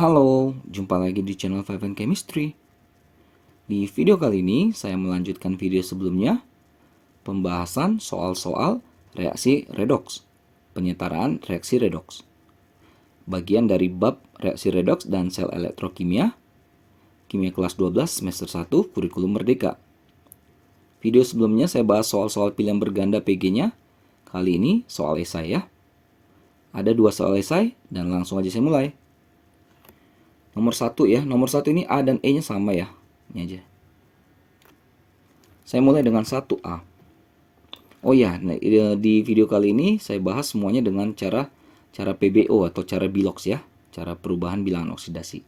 Halo, jumpa lagi di channel Five and Chemistry. Di video kali ini, saya melanjutkan video sebelumnya, pembahasan soal-soal reaksi redoks, penyetaraan reaksi redoks. Bagian dari bab reaksi redoks dan sel elektrokimia, kimia kelas 12 semester 1, kurikulum merdeka. Video sebelumnya saya bahas soal-soal pilihan berganda PG-nya, kali ini soal esai ya. Ada 2 soal esai, dan langsung aja saya mulai. Nomor 1 ya, nomor 1 ini A dan E-nya sama ya. Ini aja. Saya mulai dengan 1A. Oh ya, nah, di video kali ini saya bahas semuanya dengan cara PBO atau cara Bilox ya, cara perubahan bilangan oksidasi.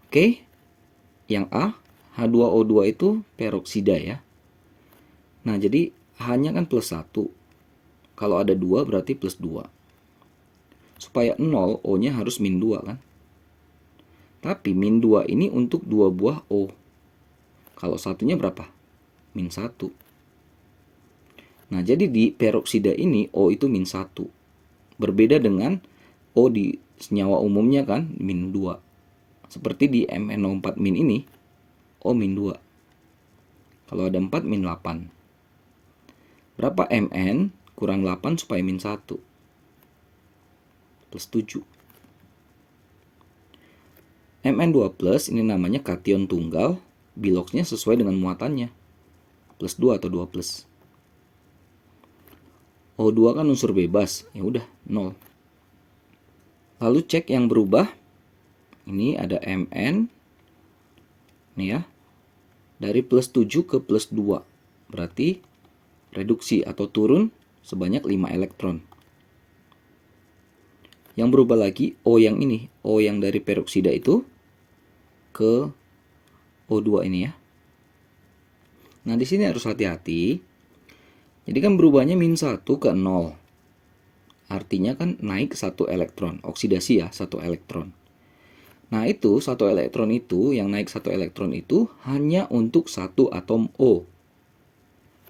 Oke, yang A, H2O2 itu peroksida ya. Nah, jadi H-nya kan plus 1. Kalau ada 2 berarti plus 2. Supaya 0, O-nya harus min 2 kan. Tapi min 2 ini untuk 2 buah O. Kalau satunya berapa? Min 1. Nah, jadi di peroksida ini O itu min 1. Berbeda dengan O di senyawa umumnya kan, min 2. Seperti di MnO4- ini, O min 2. Kalau ada 4, min 8. Berapa Mn kurang 8 supaya min 1? Plus 7. Mn2 plus ini namanya kation tunggal, biloxnya sesuai dengan muatannya. Plus 2 atau 2 plus. O2 kan unsur bebas, ya udah 0. Lalu cek yang berubah. Ini ada Mn. Nih ya. Dari plus 7 ke plus 2. Berarti reduksi atau turun sebanyak 5 elektron. Yang berubah lagi O yang ini, O yang dari peroksida itu ke O2 ini ya. Nah, di sini harus hati-hati. Jadi kan berubahnya min 1 ke 0. Artinya kan naik 1 elektron, oksidasi ya, 1 elektron. Nah, itu 1 elektron itu, yang naik 1 elektron itu hanya untuk 1 atom O.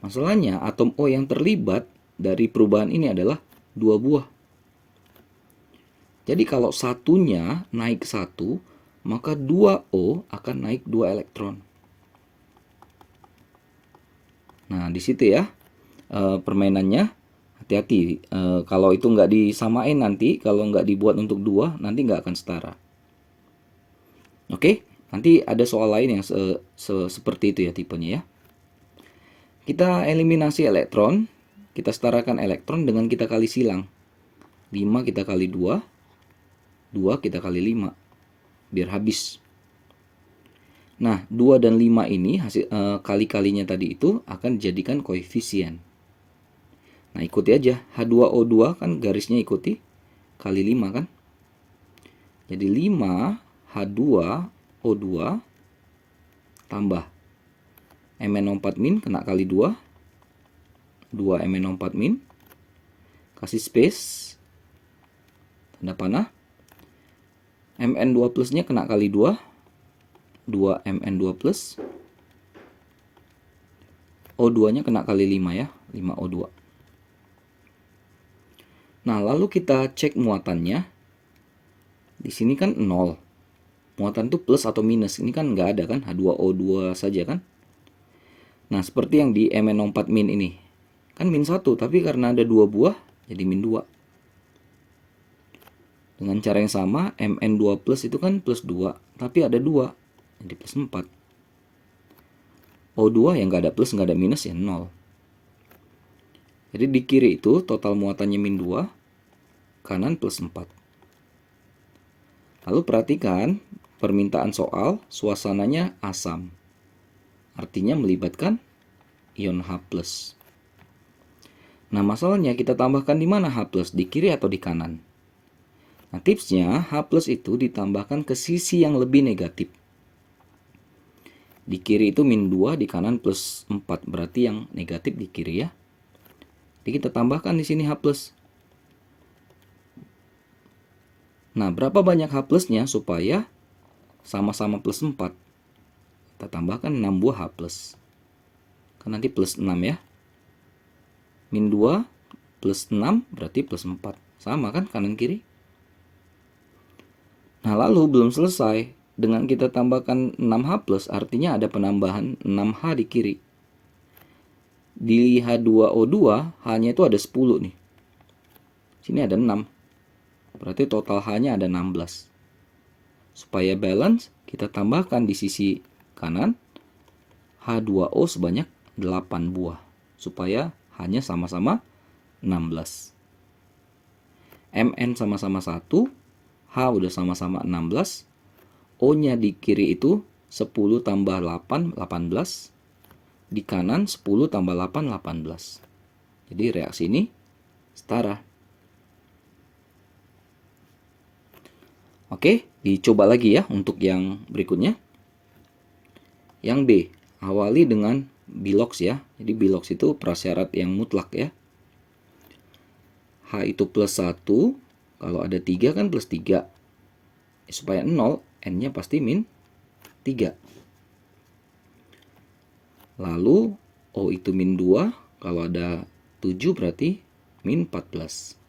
Masalahnya atom O yang terlibat dari perubahan ini adalah 2 buah. Jadi kalau satunya naik 1, maka 2O akan naik 2 elektron. Nah, di situ ya permainannya. Hati-hati, kalau itu nggak disamain nanti, kalau nggak dibuat untuk 2, nanti nggak akan setara. Oke, nanti ada soal lain yang seperti itu ya tipenya ya. Kita eliminasi elektron, kita setarakan elektron dengan kita kali silang. 5 kita kali 2, 2 kita kali 5, biar habis. Nah, 2 dan 5 ini hasil kali-kalinya tadi itu akan dijadikan koefisien. Nah, ikuti aja. H2O2 kan garisnya ikuti kali 5 kan. Jadi 5 H2O2 tambah MnO4- kena kali 2. 2 MnO4-, kasih space, tanda panah. Mn2 plusnya kena kali 2. 2 Mn2 plus. O2-nya kena kali 5 ya. 5 O2. Nah, lalu kita cek muatannya. Di sini kan 0. Muatan itu plus atau minus. Ini kan nggak ada kan. H2O2 saja kan. Nah, seperti yang di MnO4- ini. Kan min 1. Tapi karena ada 2 buah, jadi min 2. Dengan cara yang sama, Mn2 plus itu kan plus 2. Tapi ada 2. Jadi plus 4. O2 yang nggak ada plus, nggak ada minus ya 0. Jadi di kiri itu total muatannya min 2. Kanan plus 4. Lalu perhatikan permintaan soal, suasananya asam. Artinya melibatkan ion H+. Nah, masalahnya kita tambahkan di mana H+? Di kiri atau di kanan? Nah, tipsnya H+ itu ditambahkan ke sisi yang lebih negatif. Di kiri itu min 2, di kanan plus 4. Berarti yang negatif di kiri ya. Jadi kita tambahkan di sini H+. Nah, berapa banyak H+-nya supaya sama-sama plus 4? Kita tambahkan 6 buah H+. Kan nanti plus 6 ya. Min 2 plus 6 berarti plus 4. Sama kan kanan kiri? Nah, lalu belum selesai. Dengan kita tambahkan 6H+, artinya ada penambahan 6H di kiri. Di H2O2, H-nya itu ada 10 nih. Sini ada 6. Berarti total H-nya ada 16. Supaya balance, kita tambahkan di sisi kanan H2O sebanyak 8 buah. Supaya H-nya sama-sama 16. Mn sama-sama 1. H udah sama-sama 16. O-nya di kiri itu 10 tambah 8, 18. Di kanan 10 tambah 8, 18. Jadi reaksi ini setara. Oke, dicoba lagi ya untuk yang berikutnya. Yang B, awali dengan bilox ya. Jadi bilox itu prasyarat yang mutlak ya. H itu plus 1, kalau ada 3 kan plus 3. Supaya 0, N-nya pasti min 3. Lalu O itu min 2, kalau ada 7 berarti min 14.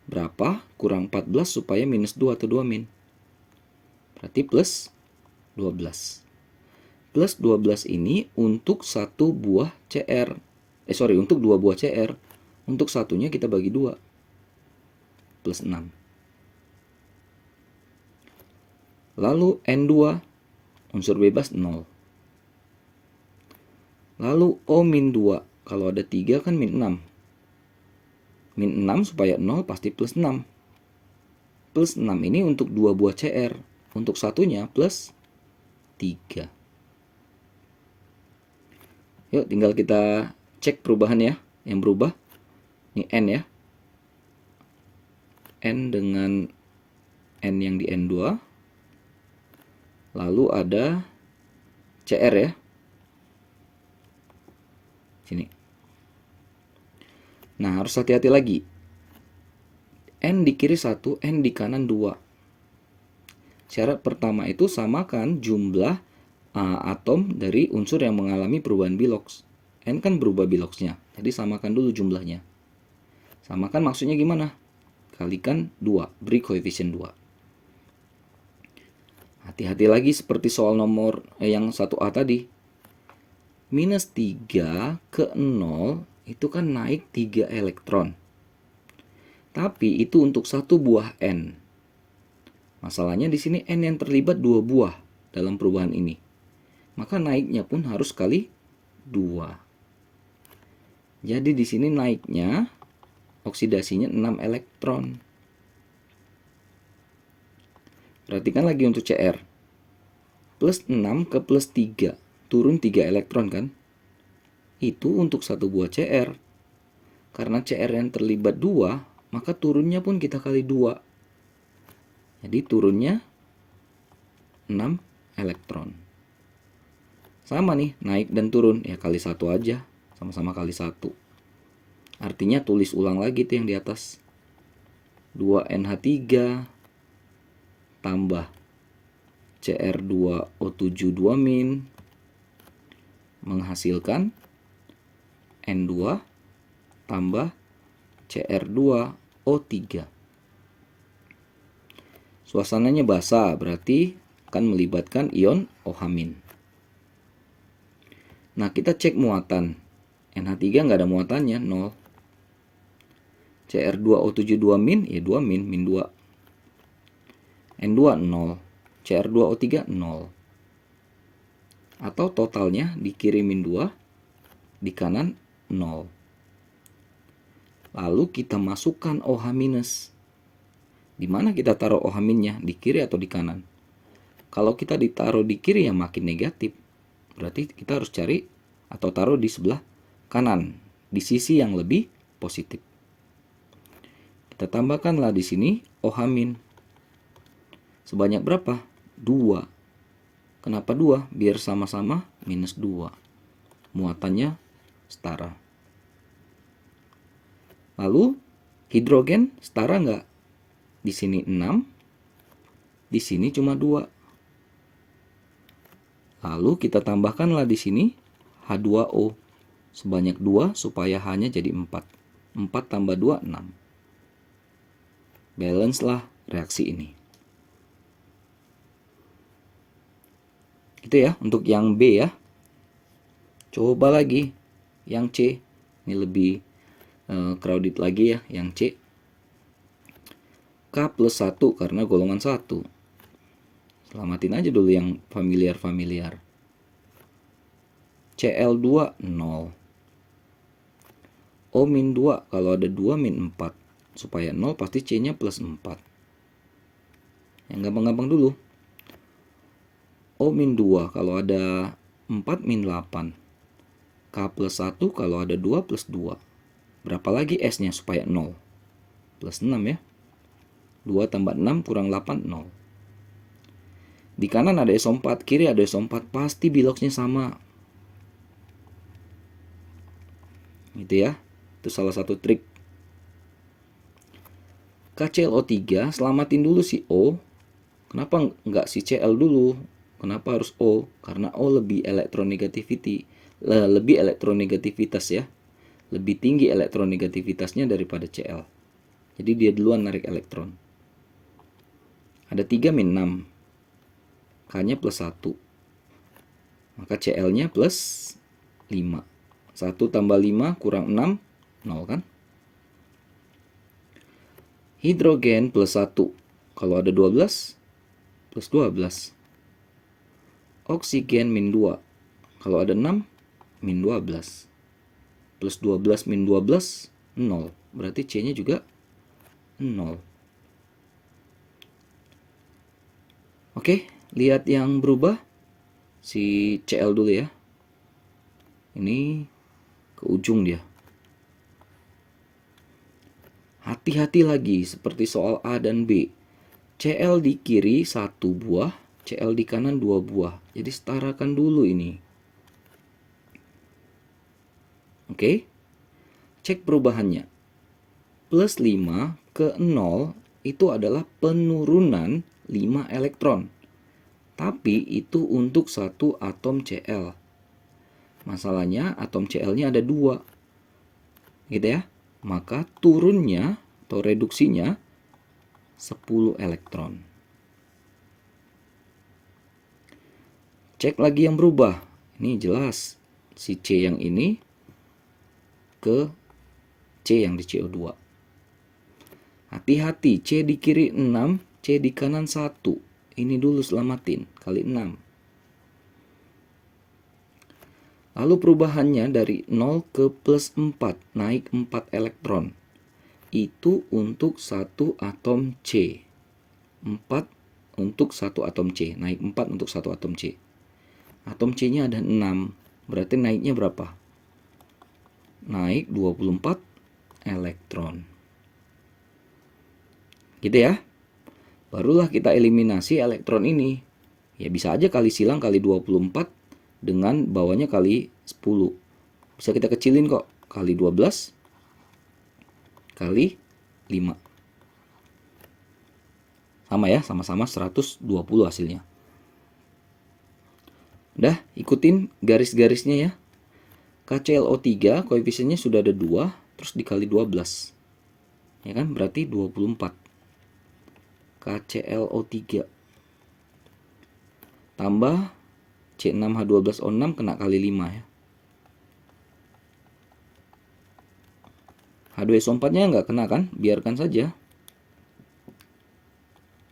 Berapa kurang 14 supaya minus 2 atau 2 min? Berarti plus 12. Plus 12 ini untuk satu buah CR. Untuk 2 buah CR. Untuk satunya kita bagi 2. Plus 6. Lalu N2, unsur bebas 0. Lalu O min 2, kalau ada 3 kan min 6. Min 6 supaya 0 pasti plus 6. Plus 6 ini untuk 2 buah CR. Untuk satunya plus 3. Yuk tinggal kita cek perubahan ya. Yang berubah. Ini N ya. N dengan N yang di N2. Lalu ada CR ya. Sini. Nah, harus hati-hati lagi. N di kiri 1, N di kanan 2. Syarat pertama itu samakan jumlah atom dari unsur yang mengalami perubahan bilox. N kan berubah biloxnya. Jadi samakan dulu jumlahnya. Samakan maksudnya gimana? Kalikan 2, beri koefisien 2. Hati-hati lagi seperti soal nomor yang 1A tadi. Minus 3 ke 0 itu kan naik 3 elektron. Tapi itu untuk satu buah N. Masalahnya di sini N yang terlibat 2 buah dalam perubahan ini. Maka naiknya pun harus kali 2. Jadi di sini naiknya oksidasinya 6 elektron. Perhatikan lagi untuk CR. Plus 6 ke plus 3. Turun 3 elektron kan? Itu untuk satu buah CR. Karena CR yang terlibat 2, maka turunnya pun kita kali 2. Jadi turunnya 6 elektron. Sama nih, naik dan turun. Ya kali 1 aja. Sama-sama kali 1. Artinya tulis ulang lagi tuh yang di atas. 2NH3 tambah CR2O7 2- menghasilkan N2 tambah CR2O3. Suasananya basah, berarti akan melibatkan ion OH-. Nah, kita cek muatan. NH3 nggak ada muatannya, 0. CR2O7 2-, ya 2-, min 2. N2 0. CR2O3 0. Atau totalnya di kiri min 2, di kanan 0. Lalu kita masukkan OH-. Di mana kita taruh OH-nya? Di kiri atau di kanan? Kalau kita ditaruh di kiri yang makin negatif, berarti kita harus cari atau taruh di sebelah kanan, di sisi yang lebih positif. Kita tambahkanlah di sini OH-. Sebanyak berapa? 2. Kenapa 2? Biar sama-sama minus 2. Muatannya setara. Lalu hidrogen setara nggak? Di sini 6. Di sini cuma 2. Lalu kita tambahkanlah di sini H2O. Sebanyak 2 supaya H-nya jadi 4. 4 tambah 2, 6. Balance lah reaksi ini. Gitu ya untuk yang B ya. Coba lagi yang C. Ini lebih crowded lagi ya yang C. K plus 1 karena golongan 1. Selamatin aja dulu yang familiar-familiar. CL2 0. O min 2 kalau ada 2 min 4. Supaya 0 pasti C-nya plus 4. Yang gampang-gampang dulu. O min 2 kalau ada 4 min 8. K plus 1 kalau ada 2 plus 2. Berapa lagi S-nya supaya 0? Plus 6 ya. 2 tambah 6 kurang 8, 0. Di kanan ada SO4, kiri ada SO4, pasti biloxnya sama. Gitu ya. Itu salah satu trik. KClO3, selamatin dulu si O. Kenapa nggak si Cl dulu? Kenapa harus O? Karena O lebih lebih elektronegativitas ya. Lebih tinggi elektronegativitasnya daripada Cl. Jadi dia duluan narik elektron. Ada 3 min 6. K-nya plus 1. Maka Cl-nya plus 5. 1 tambah 5 kurang 6, 0 kan? Hidrogen plus 1. Kalau ada 12, plus 12. Oksigen min 2. Kalau ada 6, min 12. Plus 12 min 12, 0. Berarti C-nya juga 0. Oke, lihat yang berubah. Si Cl dulu ya. Ini ke ujung dia. Hati-hati lagi seperti soal A dan B. Cl di kiri 1 buah, Cl di kanan 2 buah. Jadi setarakan dulu ini. Oke. Cek perubahannya. Plus 5 ke 0 itu adalah penurunan 5 elektron. Tapi itu untuk satu atom Cl. Masalahnya atom Cl-nya ada 2. Gitu ya. Maka turunnya atau reduksinya 10 elektron. Cek lagi yang berubah. Ini jelas si C yang ini ke C yang di CO2. Hati-hati, C di kiri 6, C di kanan 1. Ini dulu selamatin, kali 6. Lalu perubahannya dari 0 ke plus 4, naik 4 elektron. Itu untuk satu atom C. 4 untuk satu atom C, naik 4 untuk satu atom C. Atom C-nya ada 6, berarti naiknya berapa? Naik 24 elektron. Gitu ya. Barulah kita eliminasi elektron ini. Ya bisa aja kali silang kali 24 dengan bawahnya kali 10. Bisa kita kecilin kok. Kali 12 kali 5. Sama ya, sama-sama 120 hasilnya. Udah, ikutin garis-garisnya ya. KClO3 koefisiennya sudah ada 2, terus dikali 12. Ya kan, berarti 24. KClO3 tambah C6H12O6 kena kali 5 ya. H2SO4 nya nggak kena kan, biarkan saja.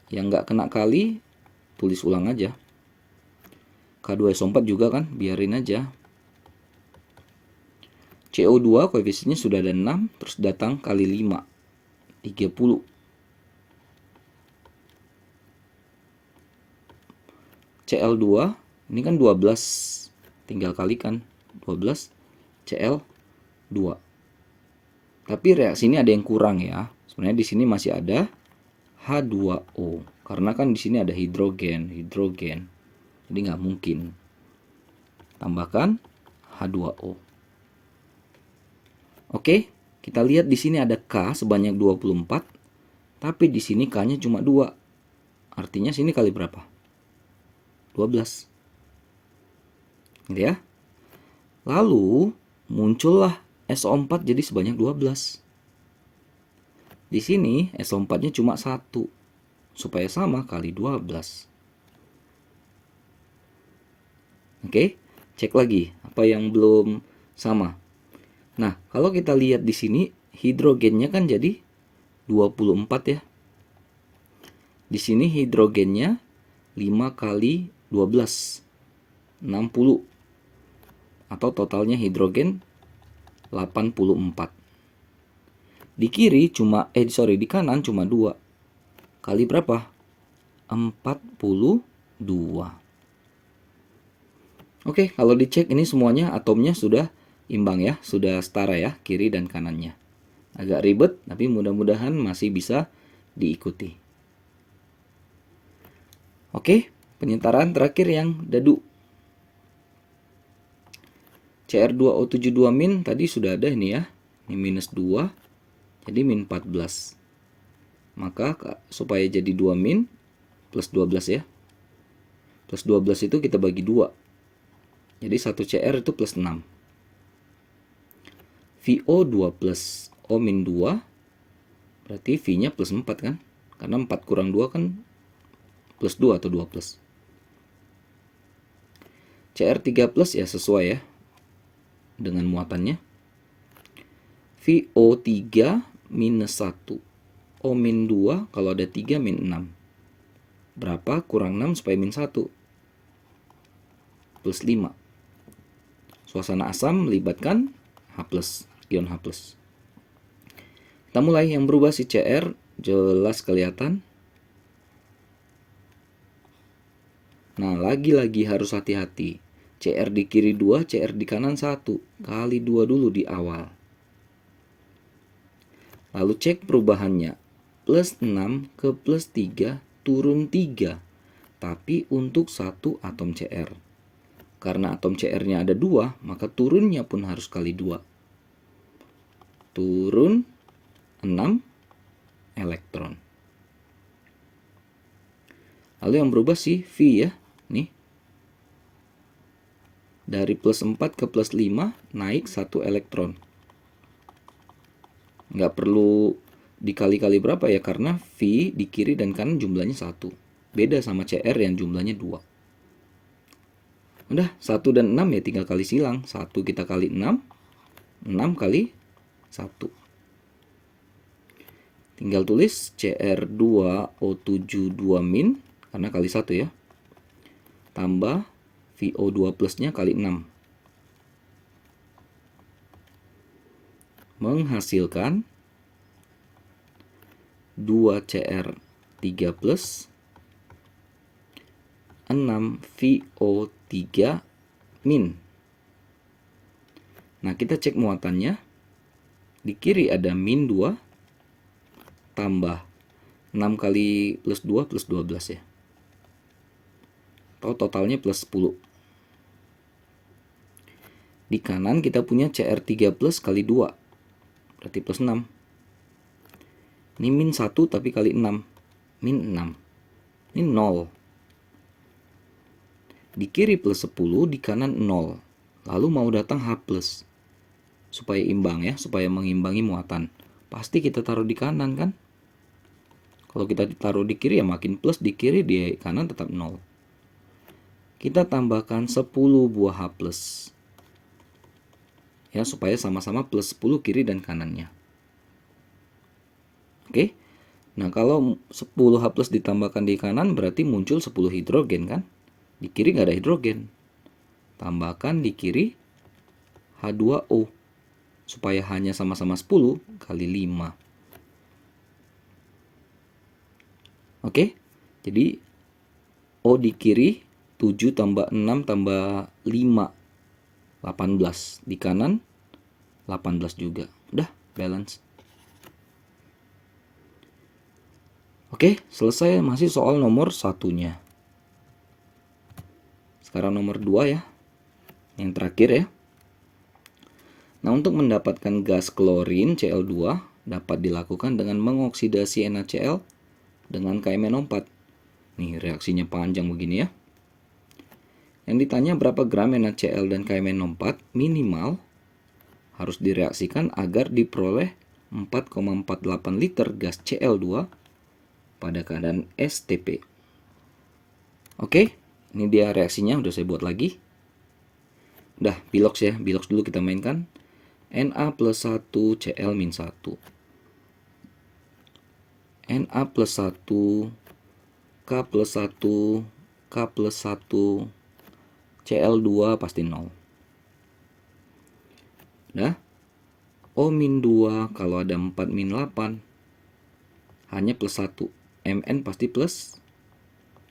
Yang nggak kena kali, tulis ulang aja. K2SO4 juga kan, biarin aja. CO2 koefisiennya sudah ada 6, terus datang kali 5, 30. Cl2, ini kan 12, tinggal kalikan 12 Cl2. Tapi reaksi ini ada yang kurang ya. Sebenarnya di sini masih ada H2O, karena kan di sini ada hidrogen. Jadi nggak mungkin. Tambahkan H2O. Oke, kita lihat di sini ada K sebanyak 24, tapi di sini K-nya cuma 2. Artinya sini kali berapa? 12. Gitu ya. Lalu muncullah SO4 jadi sebanyak 12. Di sini SO4-nya cuma 1. Supaya sama kali 12. Oke, cek lagi apa yang belum sama. Nah, kalau kita lihat di sini hidrogennya kan jadi 24 ya. Di sini hidrogennya 5 kali 12, 60. Atau totalnya hidrogen 84. Di kiri di kanan cuma 2. Kali berapa? 42. Oke, kalau dicek ini semuanya atomnya sudah imbang ya, sudah setara ya, kiri dan kanannya. Agak ribet, tapi mudah-mudahan masih bisa diikuti. Oke, penyentaraan terakhir yang dadu. Cr2O72- tadi sudah ada ini ya. Ini minus 2, jadi min 14. Maka supaya jadi 2 min, plus 12 ya. Plus 12 itu kita bagi 2. Jadi 1 Cr itu plus 6. VO2 plus O-2, berarti V-nya plus 4 kan? Karena 4 kurang 2 kan plus 2 atau 2 plus. Cr3 plus ya sesuai ya dengan muatannya. VO3 minus 1. O-2 kalau ada 3 min 6. Berapa? Kurang 6 supaya min 1. Plus 5. Suasana asam melibatkan H+, ion H+. Kita mulai, yang berubah si Cr jelas kelihatan. Nah, lagi-lagi harus hati-hati. Cr di kiri 2, Cr di kanan 1. Kali 2 dulu di awal. Lalu cek perubahannya. Plus 6 ke plus 3 turun 3. Tapi untuk satu atom Cr. Karena atom Cr-nya ada 2, maka turunnya pun harus kali 2. Turun 6 elektron. Lalu yang berubah sih V ya. Nih. Dari plus 4 ke plus 5 naik 1 elektron. Nggak perlu dikali-kali berapa ya, karena V di kiri dan kanan jumlahnya 1. Beda sama Cr yang jumlahnya 2. Udah, 1 dan 6 ya tinggal kali silang. 1 kita kali 6. 6 kali 1. Tinggal tulis Cr2O72- karena kali 1 ya. Tambah VO2 plusnya kali 6. Menghasilkan 2Cr3 plus 6 VO3 min. Nah, kita cek muatannya. Di kiri ada min 2 tambah 6 kali plus 2 plus 12 ya. Atau totalnya plus 10. Di kanan kita punya Cr3 plus kali 2. Berarti plus 6. Ini min 1 tapi kali 6. Min 6. Ini 0. Di kiri plus 10, di kanan 0. Lalu mau datang H+. Supaya imbang ya, supaya mengimbangi muatan. Pasti kita taruh di kanan kan? Kalau kita taruh di kiri ya makin plus, di kiri, di kanan tetap 0. Kita tambahkan 10 buah H+. Ya, supaya sama-sama plus 10 kiri dan kanannya. Oke. Nah, kalau 10 H+ ditambahkan di kanan berarti muncul 10 hidrogen kan? Di kiri nggak ada hidrogen. Tambahkan di kiri H2O. Supaya hanya sama-sama 10 kali 5. Oke. Jadi O di kiri 7 tambah 6 tambah 5. 18. Di kanan 18 juga. Udah, balance. Oke, selesai. Masih soal nomor satunya. Sekarang nomor 2 ya. Yang terakhir ya. Nah, untuk mendapatkan gas klorin Cl2 dapat dilakukan dengan mengoksidasi NaCl dengan KMnO4. Nih, reaksinya panjang begini ya. Yang ditanya berapa gram NaCl dan KMnO4 minimal harus direaksikan agar diperoleh 4,48 liter gas Cl2 pada keadaan STP. Oke, ini dia reaksinya udah saya buat lagi. Udah, Bilox ya. Bilox dulu kita mainkan. Na plus 1 Cl min 1. Na plus 1 K plus 1 K plus 1 Cl2 pasti 0. Udah. O min 2 kalau ada 4 min 8 hanya plus 1. Mn pasti plus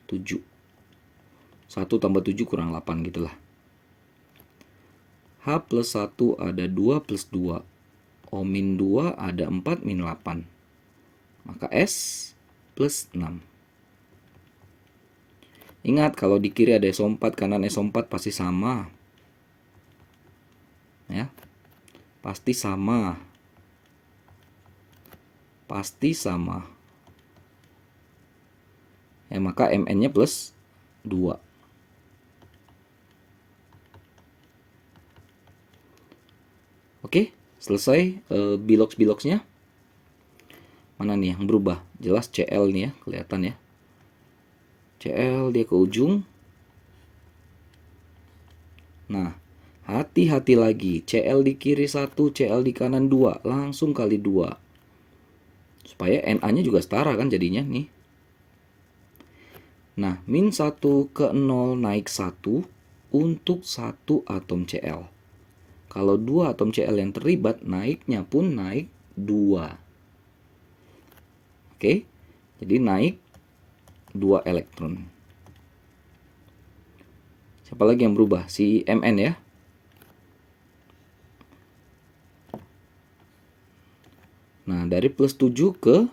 7. 1 tambah 7 kurang 8 gitulah. H plus 1 ada 2 plus 2. O min 2 ada 4 min 8. Maka S plus 6. Ingat kalau di kiri ada SO4, kanan SO4 pasti sama. Ya. Pasti sama. Pasti sama. Ya, maka Mn-nya plus 2. Oke, selesai Bilox-Biloxnya. Mana nih yang berubah? Jelas Cl nih ya, kelihatan ya. Cl dia ke ujung. Nah, hati-hati lagi. Cl di kiri 1, Cl di kanan 2. Langsung kali 2. Supaya Na-nya juga setara kan jadinya nih. Nah, min 1 ke 0 naik 1 untuk 1 atom Cl. Kalau 2 atom Cl yang terlibat, naiknya pun naik 2. Oke, jadi naik 2 elektron. Siapa lagi yang berubah? Si Mn ya. Nah, dari plus 7 ke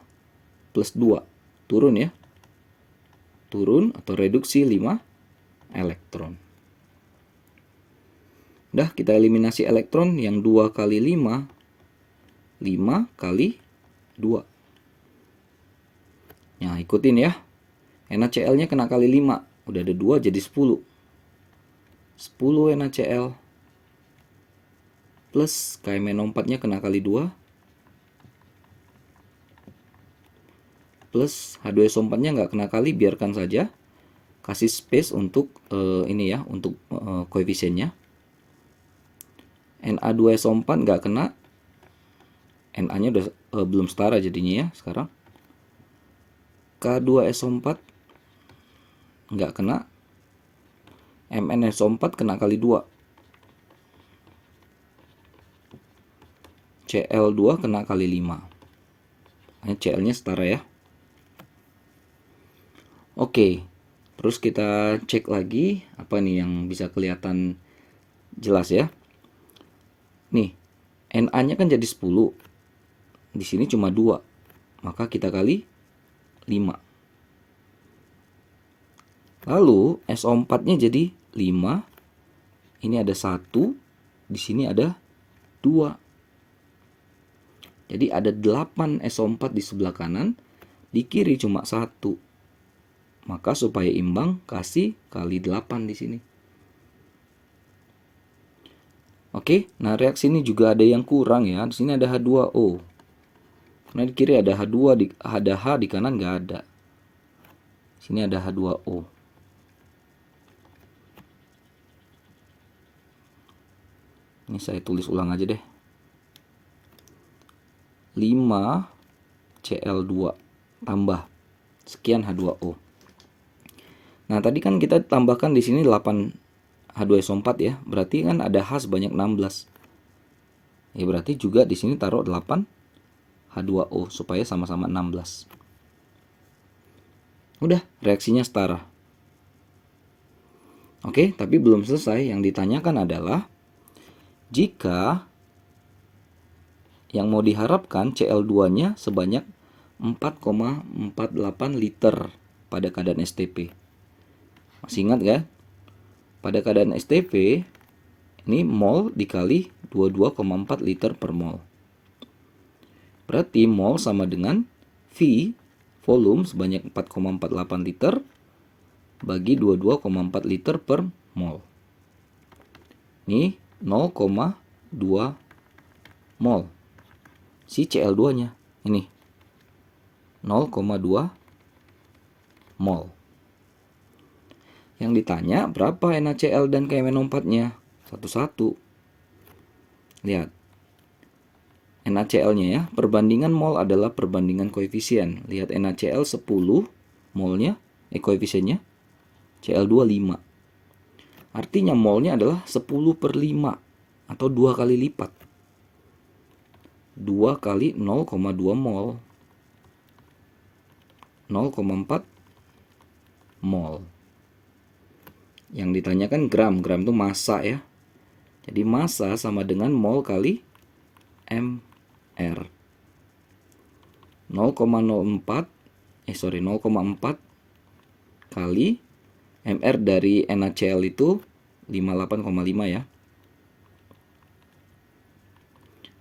plus 2. Turun ya. Turun atau reduksi 5 elektron. Udah, kita eliminasi elektron yang 2 kali 5. 5 kali 2. Nah, ikutin ya. NaCl-nya kena kali 5. Udah ada 2 jadi 10. 10 NaCl. Plus KMnO4-nya kena kali 2. Plus H2SO4-nya nggak kena kali, biarkan saja. Kasih space untuk ini ya, untuk koefisiennya. Na2SO4 nggak kena. Na-nya udah belum setara jadinya ya sekarang. K2SO4 nggak kena. MnSO4 kena kali 2. Cl2 kena kali 5. Cl-nya setara ya. Oke, terus kita cek lagi apa nih yang bisa kelihatan jelas ya. Nih, Na-nya kan jadi 10. Di sini cuma 2. Maka kita kali 5. Lalu SO4-nya jadi 5. Ini ada 1. Di sini ada 2. Jadi ada 8 SO4 di sebelah kanan. Di kiri cuma 1. Maka supaya imbang kasih kali 8 di sini. Oke, nah reaksi ini juga ada yang kurang ya. Di sini ada H2O. Karena di kiri ada H2, ada H di kanan nggak ada. Di sini ada H2O. Ini saya tulis ulang aja deh. 5 Cl2 tambah sekian H2O. Nah, tadi kan kita tambahkan di sini 8 H2SO4 ya. Berarti kan ada H sebanyak 16. Ya berarti juga di sini taruh 8 H2O supaya sama-sama 16. Udah, reaksinya setara. Oke, tapi belum selesai. Yang ditanyakan adalah jika yang mau diharapkan Cl2-nya sebanyak 4,48 liter pada keadaan STP. Masih ingat kan? Pada keadaan STP, ini mol dikali 22,4 liter per mol. Berarti mol sama dengan V, volume sebanyak 4,48 liter, bagi 22,4 liter per mol. Ini 0,2 mol. Si Cl2-nya ini 0,2 mol. Yang ditanya berapa NaCl dan KMnO4-nya? satu-satu. Lihat. NaCl-nya ya, perbandingan mol adalah perbandingan koefisien. Lihat NaCl 10 molnya, koefisiennya, Cl2 5. Artinya molnya adalah 10/5 atau 2 kali lipat. 2 kali 0,2 mol. 0,4 mol. Yang ditanyakan gram. Gram itu massa ya. Jadi massa sama dengan mol kali mR. 0,4 kali mR dari NaCl itu 58,5 ya.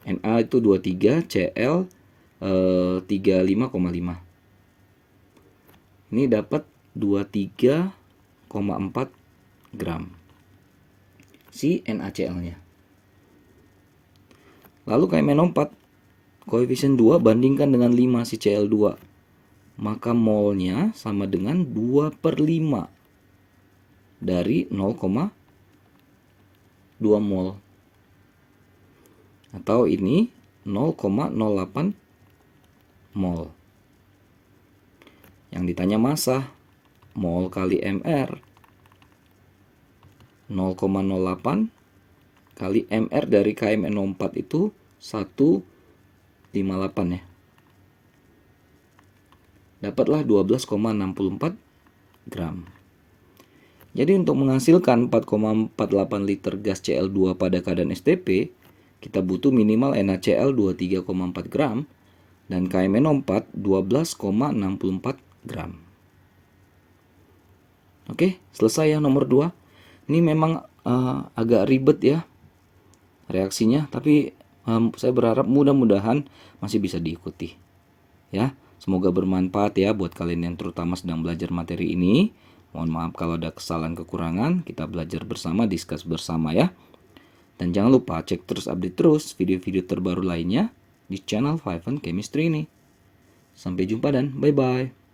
Na itu 23, Cl 35,5. Ini dapat 23,4 gram si NaCl-nya. Lalu KMNO4 koefisien 2 bandingkan dengan 5 si Cl2. Maka molnya sama dengan 2/5 dari 0,2 mol. Atau ini 0,08 mol. Yang ditanya massa, mol kali mR. 0,08 kali mR dari KMNO4 itu 158 ya. Dapatlah 12,64 gram. Jadi untuk menghasilkan 4,48 liter gas Cl2 pada keadaan STP, kita butuh minimal NaCl 23,4 gram dan KMNO4 12,64 gram. Oke, selesai ya nomor 2. Ini memang agak ribet ya reaksinya, tapi saya berharap mudah-mudahan masih bisa diikuti. Ya, semoga bermanfaat ya buat kalian yang terutama sedang belajar materi ini. Mohon maaf kalau ada kesalahan kekurangan, kita belajar bersama, diskus bersama ya. Dan jangan lupa cek terus, update terus video-video terbaru lainnya di channel Five Chemistry ini. Sampai jumpa dan bye-bye.